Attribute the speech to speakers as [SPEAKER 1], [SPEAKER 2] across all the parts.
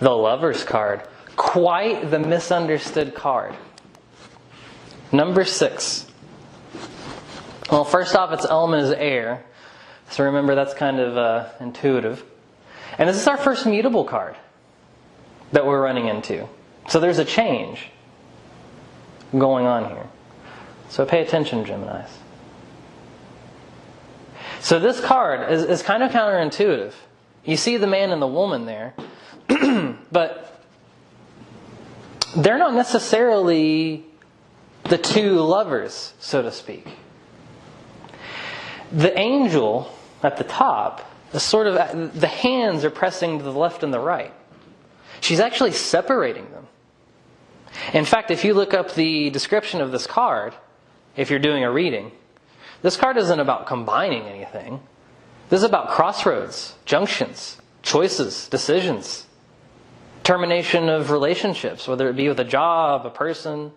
[SPEAKER 1] The Lover's card. Quite the misunderstood card. Number 6. Well, first off, its element is air. So remember, that's kind of intuitive. And this is our first mutable card that we're running into. So there's a change going on here. So pay attention, Geminis. So this card is kind of counterintuitive. You see the man and the woman there, but they're not necessarily the two lovers, so to speak. The angel at the top is sort of, the hands are pressing to the left and the right. She's actually separating them. In fact, if you look up the description of this card, if you're doing a reading, this card isn't about combining anything. This is about crossroads, junctions, choices, decisions, termination of relationships, whether it be with a job, a person.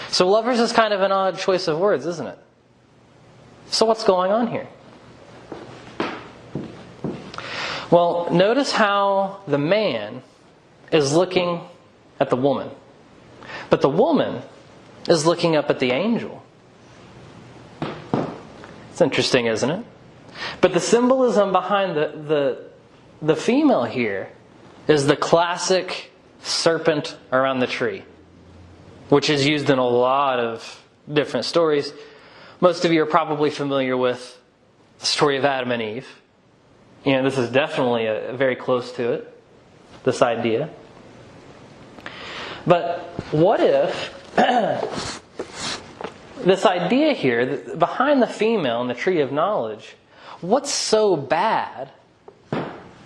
[SPEAKER 1] So lovers is kind of an odd choice of words, isn't it? So what's going on here? Well, notice how the man is looking at the woman, but the woman is looking up at the angel. It's interesting, isn't it? But the symbolism behind the female here is the classic serpent around the tree, which is used in a lot of different stories. Most of you are probably familiar with the story of Adam and Eve. You know, this is definitely very close to it, this idea. But what if this idea here, behind the female in the tree of knowledge, what's so bad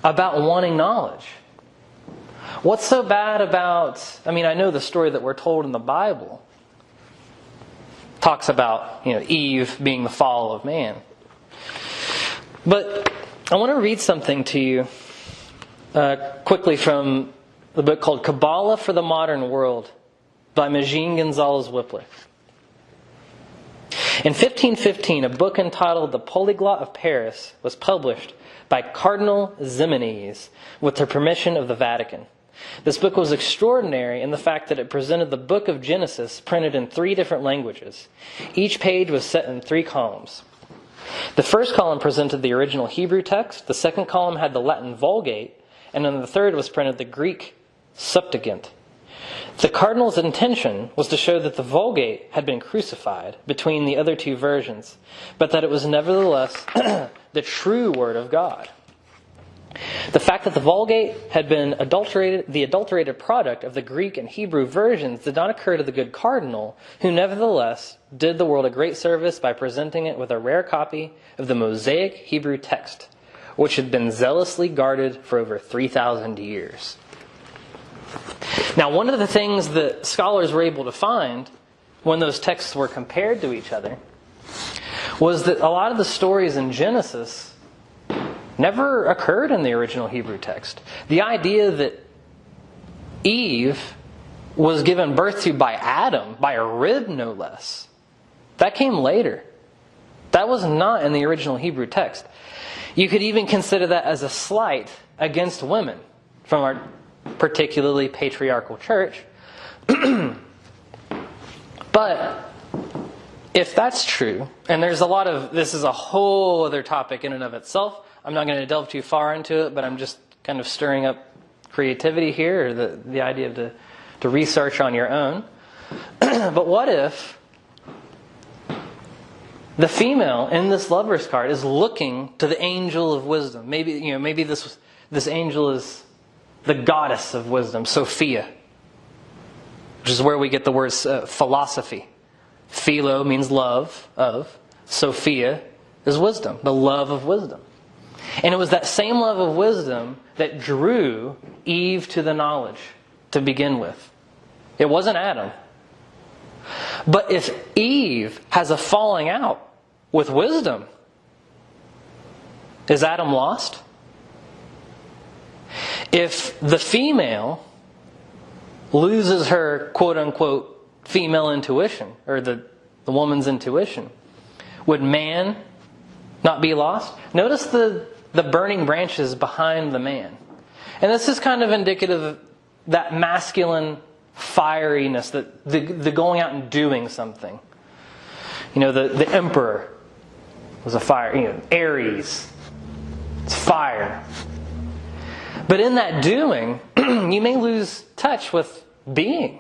[SPEAKER 1] about wanting knowledge? What's so bad about, I know the story that we're told in the Bible talks about, Eve being the fall of man. But I want to read something to you quickly from the book called Kabbalah for the Modern World by Magin Gonzalez Whipler. In 1515, a book entitled The Polyglot of Paris was published by Cardinal Ximenes with the permission of the Vatican. This book was extraordinary in the fact that it presented the book of Genesis printed in 3 different languages. Each page was set in 3 columns. The first column presented the original Hebrew text, the second column had the Latin Vulgate, and in the third was printed the Greek Septuagint. The cardinal's intention was to show that the Vulgate had been crucified between the other 2 versions, but that it was nevertheless the true Word of God. The fact that the Vulgate had been the adulterated product of the Greek and Hebrew versions did not occur to the good cardinal, who nevertheless did the world a great service by presenting it with a rare copy of the Mosaic Hebrew text, which had been zealously guarded for over 3,000 years. Now, one of the things that scholars were able to find when those texts were compared to each other was that a lot of the stories in Genesis never occurred in the original Hebrew text. The idea that Eve was given birth to by Adam, by a rib no less, that came later. That was not in the original Hebrew text. You could even consider that as a slight against women from our particularly patriarchal church. But if that's true, and there's a lot of, this is a whole other topic in and of itself. I'm not going to delve too far into it, but I'm just kind of stirring up creativity here, or the idea of to research on your own. But what if the female in this lover's card is looking to the angel of wisdom? Maybe this angel is the goddess of wisdom, Sophia, which is where we get the word philosophy. Philo means love of. Sophia is wisdom, the love of wisdom. And it was that same love of wisdom that drew Eve to the knowledge to begin with. It wasn't Adam. But if Eve has a falling out with wisdom, is Adam lost? If the female loses her quote-unquote female intuition, or the woman's intuition, would man not be lost? Notice the burning branches behind the man. And this is kind of indicative of that masculine fieriness, that the going out and doing something. The emperor was a fire. Aries, it's fire. But in that doing, you may lose touch with being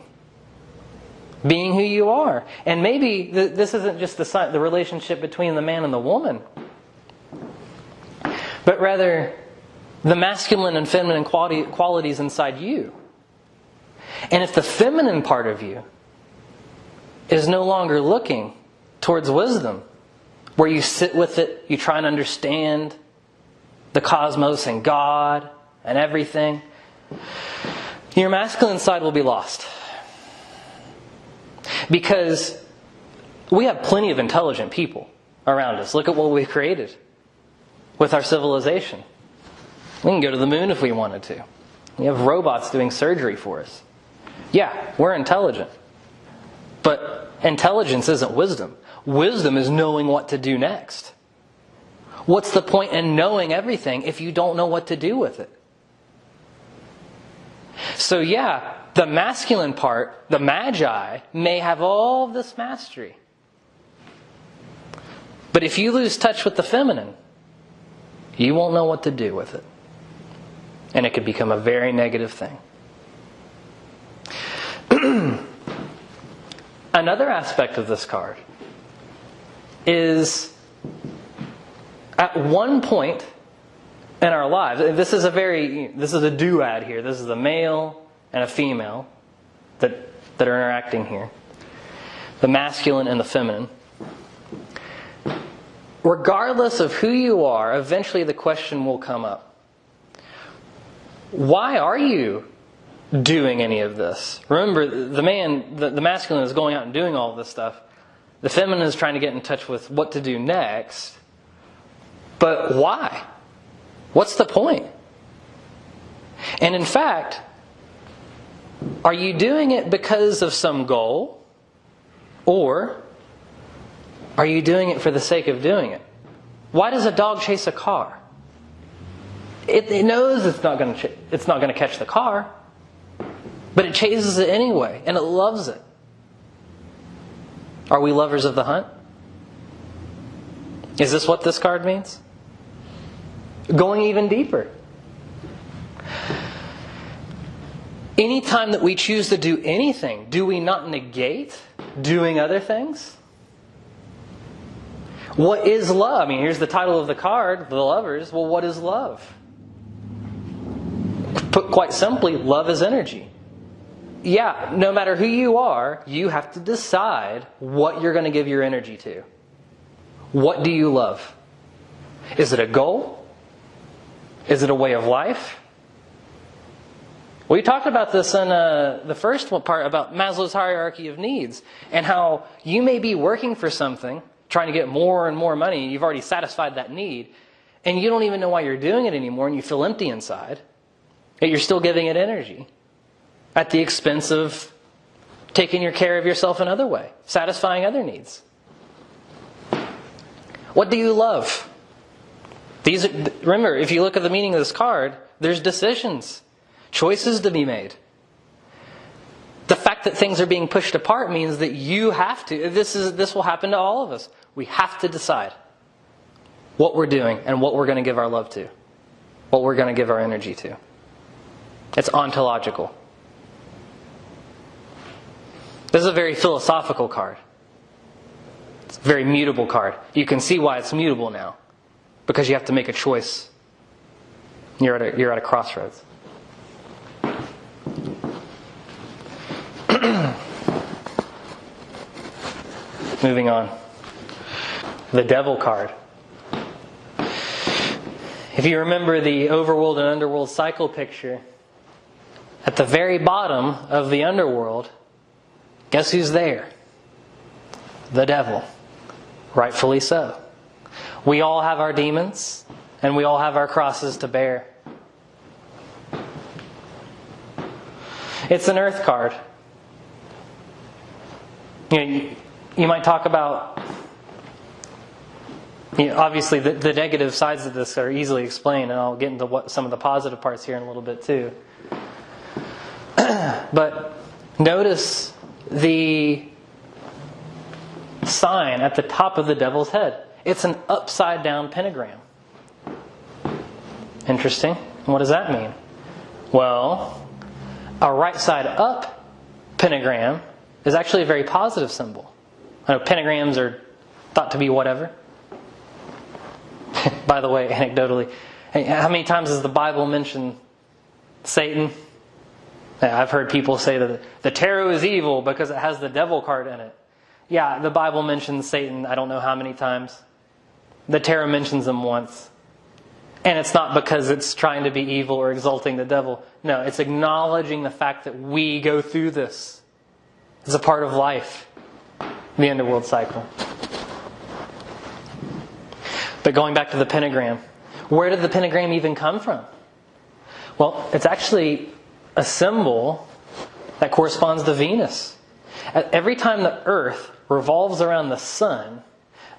[SPEAKER 1] who you are. And maybe this isn't just the relationship between the man and the woman, but rather the masculine and feminine qualities inside you. And if the feminine part of you is no longer looking towards wisdom, where you sit with it, you try and understand the cosmos and God and everything, your masculine side will be lost. Because we have plenty of intelligent people around us. Look at what we've created with our civilization. We can go to the moon if we wanted to. We have robots doing surgery for us. Yeah, we're intelligent. But intelligence isn't wisdom. Wisdom is knowing what to do next. What's the point in knowing everything if you don't know what to do with it? So yeah, the masculine part, the magi, may have all this mastery. But if you lose touch with the feminine, you won't know what to do with it. And it could become a very negative thing. Another aspect of this card is, at one point in our lives, this is a duad here. This is a male and a female that are interacting here. The masculine and the feminine. Regardless of who you are, eventually the question will come up. Why are you doing any of this? Remember, the masculine is going out and doing all of this stuff. The feminine is trying to get in touch with what to do next. But why? What's the point? And in fact, are you doing it because of some goal? Or are you doing it for the sake of doing it? Why does a dog chase a car? It knows it's not going to catch the car, but it chases it anyway, and it loves it. Are we lovers of the hunt? Is this what this card means? Going even deeper. Anytime that we choose to do anything, do we not negate doing other things? What is love? Here's the title of the card, The Lovers. Well, what is love? Put quite simply, love is energy. Yeah, no matter who you are, you have to decide what you're going to give your energy to. What do you love? Is it a goal? Is it a way of life? We talked about this in the first part about Maslow's hierarchy of needs, and how you may be working for something, trying to get more and more money, and you've already satisfied that need, and you don't even know why you're doing it anymore, and you feel empty inside, yet you're still giving it energy at the expense of taking care of yourself another way, satisfying other needs. What do you love? Remember, if you look at the meaning of this card, there's decisions, choices to be made. The fact that things are being pushed apart means that you have to. This will happen to all of us. We have to decide what we're doing and what we're going to give our love to, what we're going to give our energy to. It's ontological. This is a very philosophical card. It's a very mutable card. You can see why it's mutable now, because you have to make a choice. You're at a crossroads. Moving on. The Devil card. If you remember the overworld and underworld cycle picture, at the very bottom of the underworld, guess who's there? The devil. Rightfully so. We all have our demons, and we all have our crosses to bear. It's an earth card. You might talk about Obviously, the negative sides of this are easily explained, and I'll get into some of the positive parts here in a little bit too. But notice the sign at the top of the devil's head. It's an upside down pentagram. Interesting. What does that mean? Well, a right side up pentagram is actually a very positive symbol. I know pentagrams are thought to be whatever. By the way, anecdotally, how many times does the Bible mention Satan? I've heard people say that the tarot is evil because it has the devil card in it. Yeah, the Bible mentions Satan I don't know how many times. The tarot mentions him once. And it's not because it's trying to be evil or exalting the devil. No, it's acknowledging the fact that we go through this. It's a part of life, the underworld cycle. But going back to the pentagram, where did the pentagram even come from? Well, it's actually a symbol that corresponds to Venus. Every time the Earth revolves around the Sun,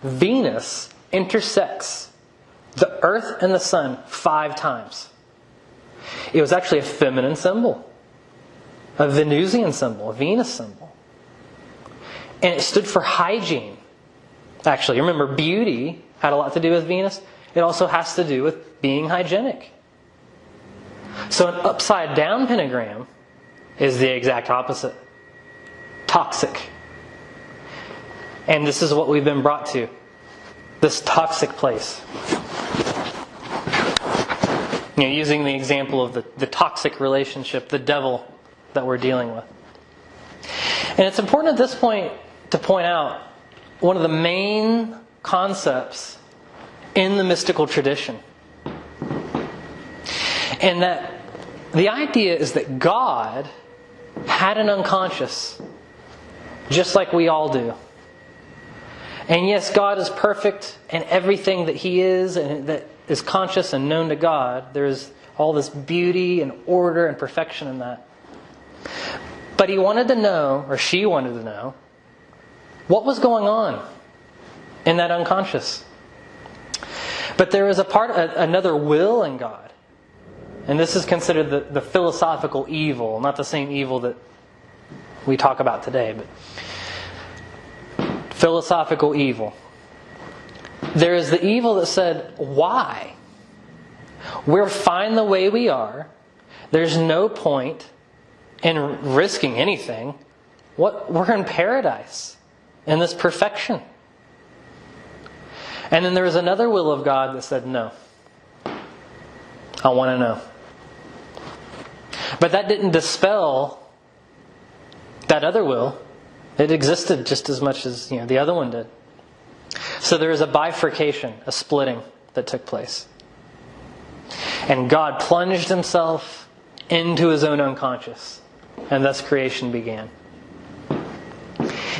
[SPEAKER 1] Venus intersects the Earth and the Sun 5 times. It was actually a feminine symbol, a Venusian symbol, a Venus symbol. And it stood for hygiene. Actually, remember, beauty had a lot to do with Venus. It also has to do with being hygienic. So an upside down pentagram is the exact opposite. Toxic. And this is what we've been brought to. This toxic place. Using the example of the toxic relationship, the devil that we're dealing with. And it's important at this point to point out one of the main concepts in the mystical tradition. And that the idea is that God had an unconscious, just like we all do. And yes, God is perfect in everything that He is and that is conscious and known to God. There is all this beauty and order and perfection in that. But He wanted to know, or she wanted to know, what was going on in that unconscious. But there is another will in God. And this is considered the philosophical evil, not the same evil that we talk about today, but philosophical evil. There is the evil that said, why? We're fine the way we are. There's no point in risking anything. We're in paradise, in this perfection. And then there was another will of God that said, no. I want to know. But that didn't dispel that other will. It existed just as much as the other one did. So there is a bifurcation, a splitting that took place. And God plunged Himself into His own unconscious. And thus creation began.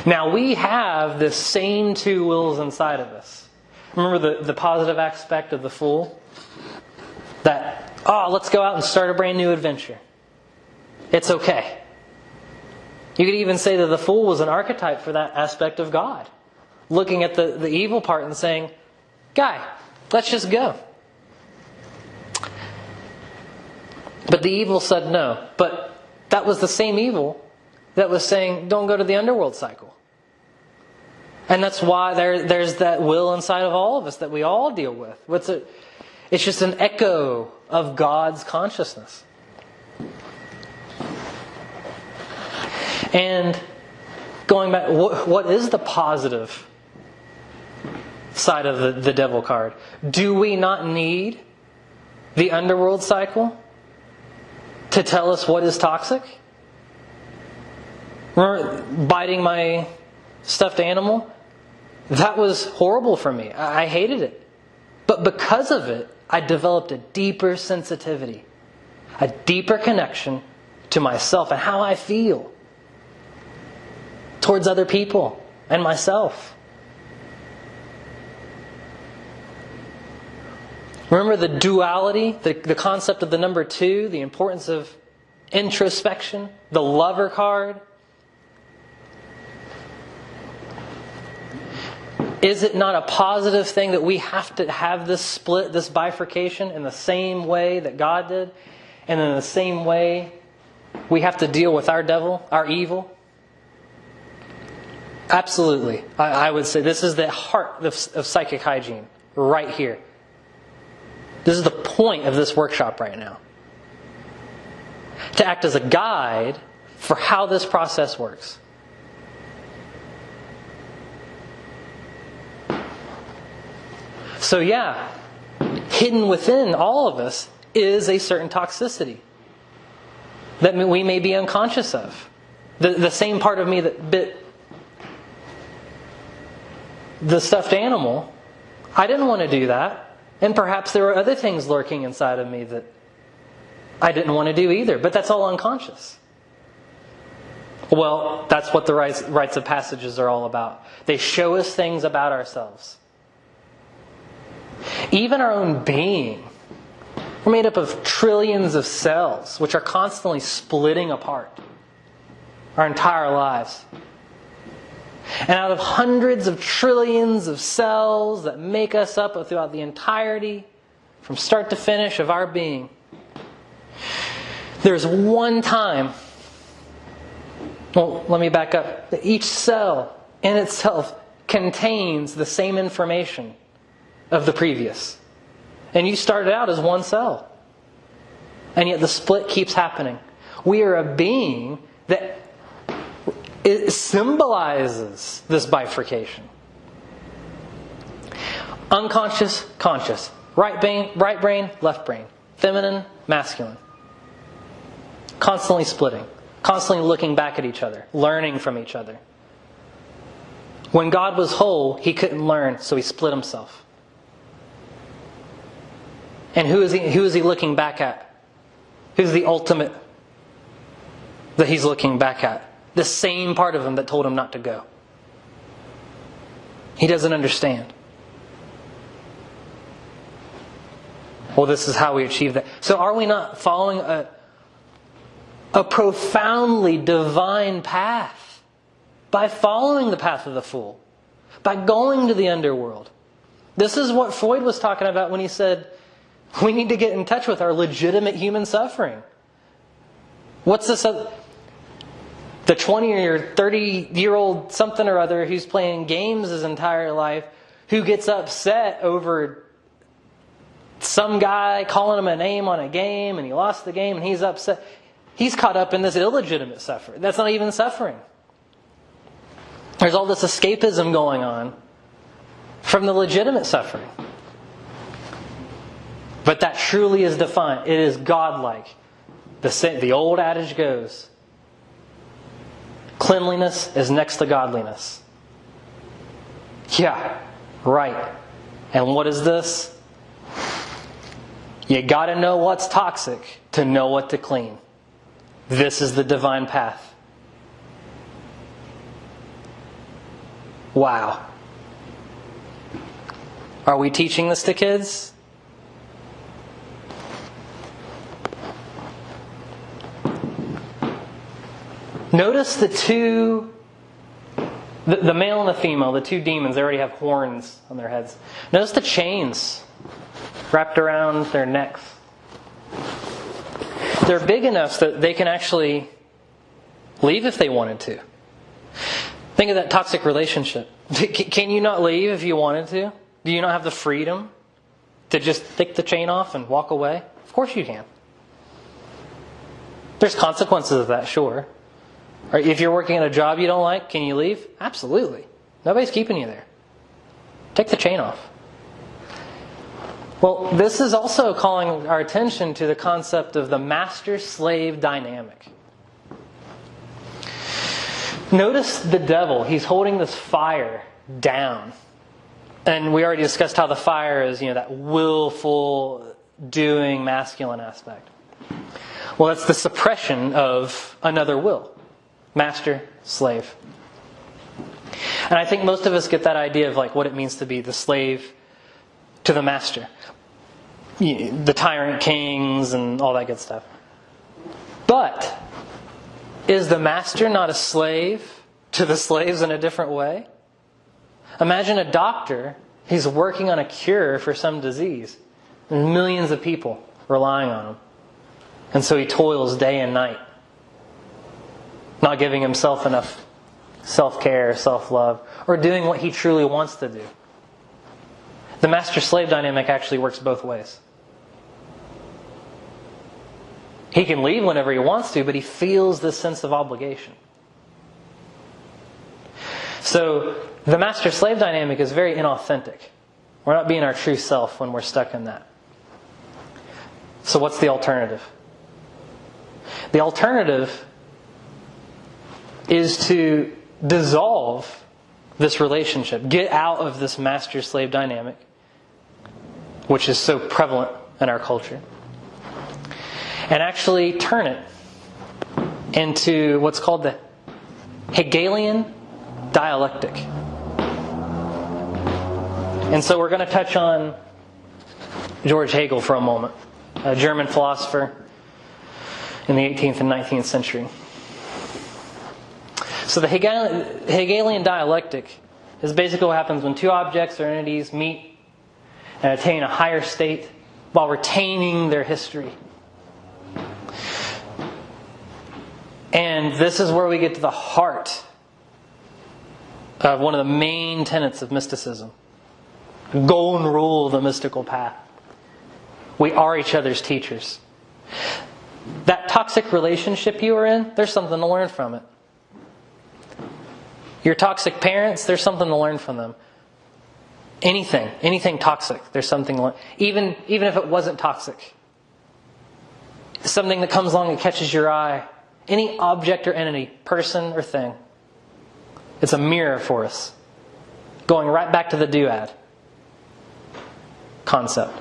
[SPEAKER 1] Now we have the same two wills inside of us. Remember the positive aspect of the fool? That, let's go out and start a brand new adventure. It's okay. You could even say that the fool was an archetype for that aspect of God. Looking at the evil part and saying, guy, let's just go. But the evil said no. But that was the same evil that was saying, don't go to the underworld cycle. And that's why there's that will inside of all of us that we all deal with. It's just an echo of God's consciousness. And going back, what is the positive side of the devil card? Do we not need the underworld cycle to tell us what is toxic? Remember biting my stuffed animal? That was horrible for me. I hated it. But because of it, I developed a deeper sensitivity, a deeper connection to myself and how I feel towards other people and myself. Remember the duality, the concept of the number 2, the importance of introspection, the lover card. Is it not a positive thing that we have to have this split, this bifurcation, in the same way that God did? And in the same way we have to deal with our devil, our evil? Absolutely. I would say this is the heart of psychic hygiene, right here. This is the point of this workshop right now. To act as a guide for how this process works. So yeah, hidden within all of us is a certain toxicity that we may be unconscious of. The same part of me that bit the stuffed animal, I didn't want to do that. And perhaps there were other things lurking inside of me that I didn't want to do either. But that's all unconscious. Well, that's what the rites of passages are all about. They show us things about ourselves. Even our own being. We're made up of trillions of cells, which are constantly splitting apart our entire lives. And out of hundreds of trillions of cells that make us up throughout the entirety, from start to finish of our being, there's one time, well, let me back up. Each cell in itself contains the same information of the previous. And you started out as one cell. And yet the split keeps happening. We are a being that it symbolizes this bifurcation. Unconscious, conscious. Right brain, left brain. Feminine, masculine. Constantly splitting. Constantly looking back at each other. Learning from each other. When God was whole, He couldn't learn, so He split Himself. And who is he looking back at? Who's the ultimate that He's looking back at? The same part of Him that told Him not to go. He doesn't understand. Well, this is how we achieve that. So are we not following a profoundly divine path by following the path of the fool? By going to the underworld? This is what Freud was talking about when he said, we need to get in touch with our legitimate human suffering. What's this? The 20 or 30-year-old something or other who's playing games his entire life, who gets upset over some guy calling him a name on a game and he lost the game and he's upset. He's caught up in this illegitimate suffering. That's not even suffering. There's all this escapism going on from the legitimate suffering. But that truly is defined. It is godlike. The old adage goes, cleanliness is next to godliness. Yeah, right. And what is this? You got to know what's toxic to know what to clean. This is the divine path. Wow. Are we teaching this to kids? Notice the two, the male and the female, the two demons, they already have horns on their heads. Notice the chains wrapped around their necks. They're big enough that they can actually leave if they wanted to. Think of that toxic relationship. Can you not leave if you wanted to? Do you not have the freedom to just take the chain off and walk away? Of course you can. There's consequences of that, sure. Or if you're working at a job you don't like, can you leave? Absolutely. Nobody's keeping you there. Take the chain off. Well, this is also calling our attention to the concept of the master-slave dynamic. Notice the devil. He's holding this fire down. And we already discussed how the fire is, that willful, doing, masculine aspect. Well, that's the suppression of another will. Master, slave. And I think most of us get that idea of what it means to be the slave to the master. The tyrant kings and all that good stuff. But is the master not a slave to the slaves in a different way? Imagine a doctor, he's working on a cure for some disease. And millions of people relying on him. And so he toils day and night, not giving himself enough self-care, self-love, or doing what he truly wants to do. The master-slave dynamic actually works both ways. He can leave whenever he wants to, but he feels this sense of obligation. So the master-slave dynamic is very inauthentic. We're not being our true self when we're stuck in that. So what's the alternative? The alternative is to dissolve this relationship. Get out of this master-slave dynamic, which is so prevalent in our culture. And actually turn it into what's called the Hegelian dialectic. And so we're going to touch on George Hegel for a moment, a German philosopher in the 18th and 19th century. So the Hegelian dialectic is basically what happens when two objects or entities meet and attain a higher state while retaining their history. And this is where we get to the heart of one of the main tenets of mysticism. The golden rule of the mystical path. We are each other's teachers. That toxic relationship you are in, there's something to learn from it. Your toxic parents, there's something to learn from them. Anything toxic, there's something to learn. Even if it wasn't toxic. Something that comes along and catches your eye. Any object or entity, person or thing. It's a mirror for us. Going right back to the duad concept.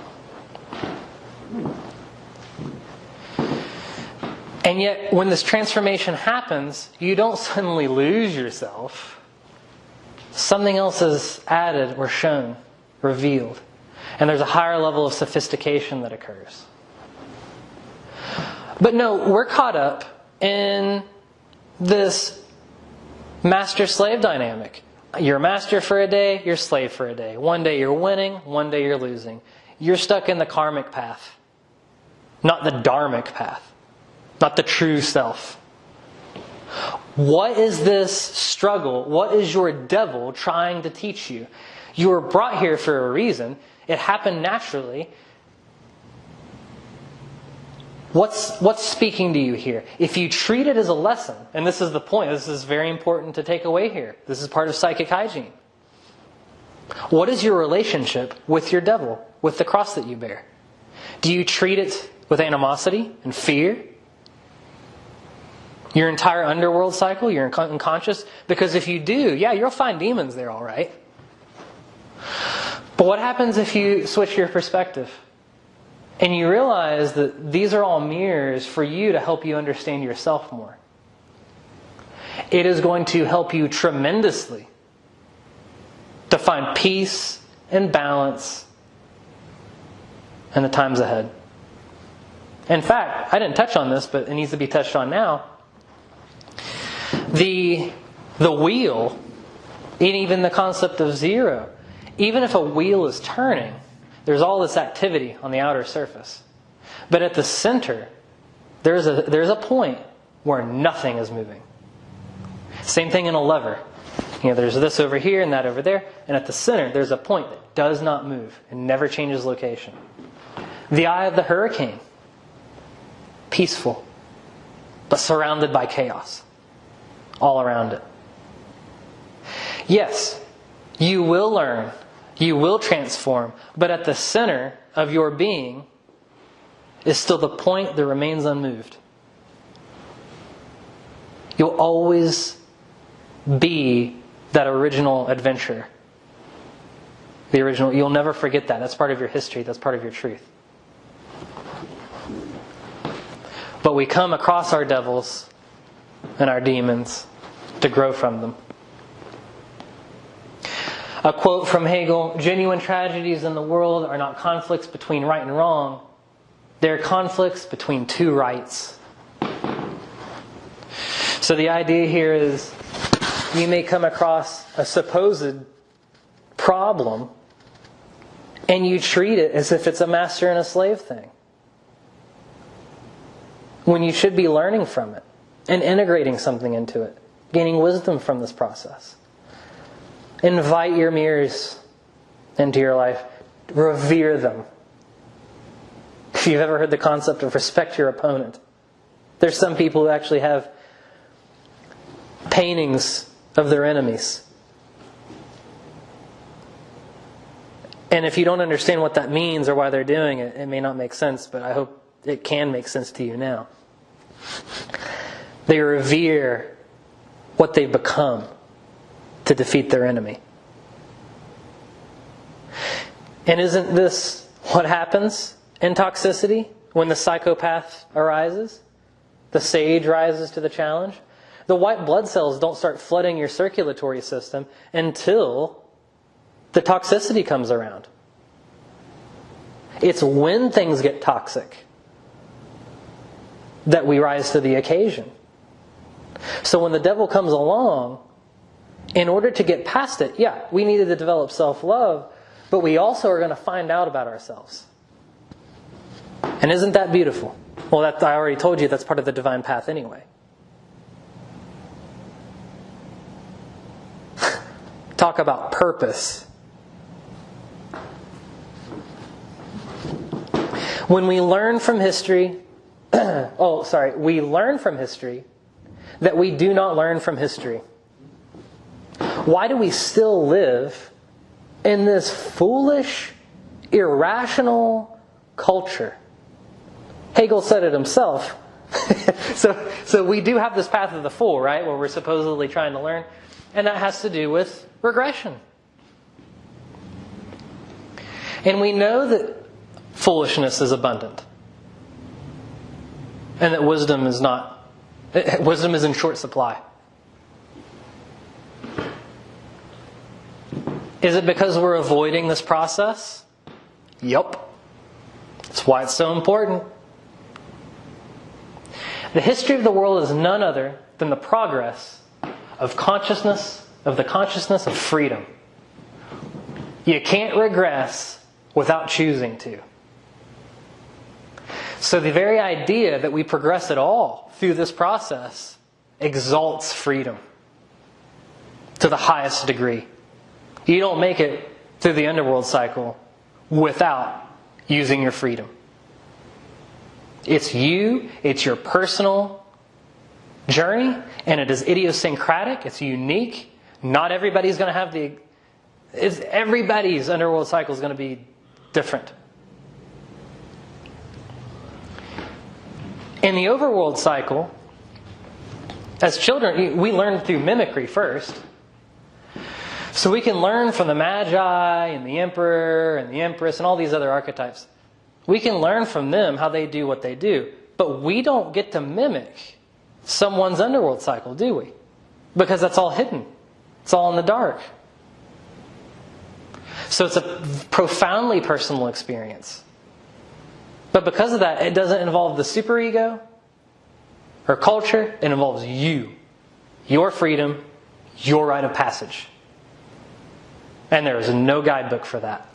[SPEAKER 1] And yet, when this transformation happens, you don't suddenly lose yourself. Something else is added or shown, revealed. And there's a higher level of sophistication that occurs. But no, we're caught up in this master-slave dynamic. You're master for a day, you're slave for a day. One day you're winning, one day you're losing. You're stuck in the karmic path, not the dharmic path, not the true self. What is this struggle? What is your devil trying to teach you? You were brought here for a reason. It happened naturally. What's speaking to you here? If you treat it as a lesson, and this is the point, this is very important to take away here. This is part of psychic hygiene. What is your relationship with your devil, with the cross that you bear? Do you treat it with animosity and fear? Your entire underworld cycle, your unconscious? Because if you do, yeah, you'll find demons there, all right. But what happens if you switch your perspective? And you realize that these are all mirrors for you to help you understand yourself more. It is going to help you tremendously to find peace and balance in the times ahead. In fact, I didn't touch on this, but it needs to be touched on now. The wheel, and even the concept of zero, even if a wheel is turning, there's all this activity on the outer surface. But at the center, there's a point where nothing is moving. Same thing in a lever. There's this over here and that over there. And at the center, there's a point that does not move and never changes location. The eye of the hurricane. Peaceful. But surrounded by chaos. All around it. Yes, you will learn. You will transform, but at the center of your being is still the point that remains unmoved. You'll always be that original adventurer. You'll never forget that. That's part of your history. That's part of your truth. But we come across our devils and our demons to grow from them. A quote from Hegel, "Genuine tragedies in the world are not conflicts between right and wrong. They're conflicts between two rights." So the idea here is you may come across a supposed problem and you treat it as if it's a master and a slave thing, when you should be learning from it and integrating something into it, gaining wisdom from this process. Invite your mirrors into your life. Revere them. If you've ever heard the concept of respect your opponent, there's some people who actually have paintings of their enemies. And if you don't understand what that means or why they're doing it, it may not make sense, but I hope it can make sense to you now. They revere what they've become to defeat their enemy. And isn't this what happens in toxicity when the psychopath arises? The sage rises to the challenge. The white blood cells don't start flooding your circulatory system until the toxicity comes around. It's when things get toxic that we rise to the occasion. So when the devil comes along, in order to get past it, we needed to develop self-love, but we also are going to find out about ourselves. And isn't that beautiful? Well, I already told you that's part of the divine path anyway. Talk about purpose. When we learn from history, we learn from history that we do not learn from history. Why do we still live in this foolish, irrational culture? Hegel said it himself. So we do have this path of the fool, right, where we're supposedly trying to learn. And that has to do with regression. And we know that foolishness is abundant. And that wisdom is in short supply. Is it because we're avoiding this process? Yup. That's why it's so important. The history of the world is none other than the progress of the consciousness of freedom. You can't regress without choosing to. So the very idea that we progress at all through this process exalts freedom to the highest degree. You don't make it through the underworld cycle without using your freedom. It's you, it's your personal journey, and it is idiosyncratic, it's unique. Not everybody's going to have everybody's underworld cycle is going to be different. In the overworld cycle, as children, we learn through mimicry first. So we can learn from the Magi and the Emperor and the Empress and all these other archetypes. We can learn from them how they do what they do. But we don't get to mimic someone's underworld cycle, do we? Because that's all hidden. It's all in the dark. So it's a profoundly personal experience. But because of that, it doesn't involve the superego or culture. It involves you, your freedom, your rite of passage. And there is no guidebook for that.